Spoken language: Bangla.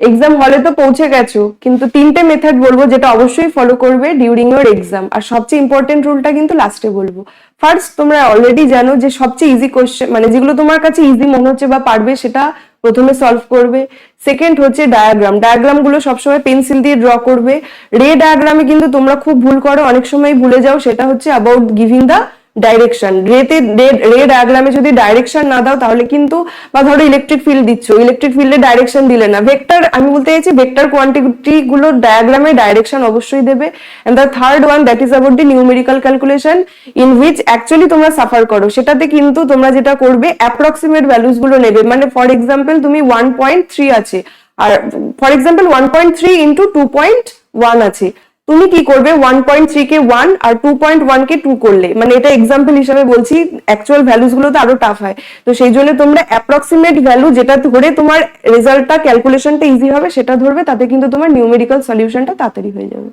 এক্সাম হলে তো পৌঁছে গেছো, কিন্তু 3টে মেথড বলবো যেটা অবশ্যই ফলো করবে ডিউরিং ইউর এক্সাম, আর সবচেয়ে ইম্পর্টেন্ট রুলটা কিন্তু লাস্টে বলবো। ফার্স্ট, তোমরা অলরেডি জানো যে সবচেয়ে ইজি কোশ্চেন, মানে যেগুলো তোমার কাছে ইজি মনে হচ্ছে বা পারবে সেটা প্রথমে সলভ করবে। সেকেন্ড হচ্ছে ডায়াগ্রাম গুলো সবসময় পেন্সিল দিয়ে ড্র করবে। রে ডায়াগ্রামে কিন্তু তোমরা খুব ভুল করো, অনেক সময় ভুলে যাও, সেটা হচ্ছে অ্যাবাউট গিভিং দা ডাইরেকশন। রে ডায়াগ্রামে যদি ডাইরেকশন না দাও তাহলে কিন্তু, বা ধরো ইলেকট্রিক ফিল্ড দিচ্ছ, ইলেকট্রিক ফিল্ডে ডাইরেকশন দিলে না, ভেক্টর, আমি বলতে চাইছি ভেক্টর কোয়ান্টিটি গুলো ডায়াগ্রামে ডাইরেকশন অবশ্যই দেবে। And the third one, that is about the numerical calculation in which actually তোমরা সাফার করো। সেটাতে কিন্তু তোমরা যেটা করবে অ্যাপ্রক্সিমেট ভ্যালুস গুলো নেবে, মানে ফর এক্সাম্পল তুমি 1.3 আছে, আর ফর এক্সাম্পল 1.3 ইন্টু 2.1 আছে, তুমি কি করবে 1.3 কে 1 আর 2.1 কে 2 করলে, মানে এটা এক্সাম্পল হিসেবে বলছি, অ্যাকচুয়াল ভ্যালুস গুলো তো আরো টাফ হয়। তো সেই জন্য তোমরা অ্যাপ্রক্সিমেট ভ্যালু যেটা ধরে তোমার রেজাল্টটা ক্যালকুলেশনটা ইজি হবে সেটা ধরবে, তাতে কিন্তু তোমার নিউমেরিক্যাল সলিউশনটা তাড়াতাড়ি হয়ে যাবে।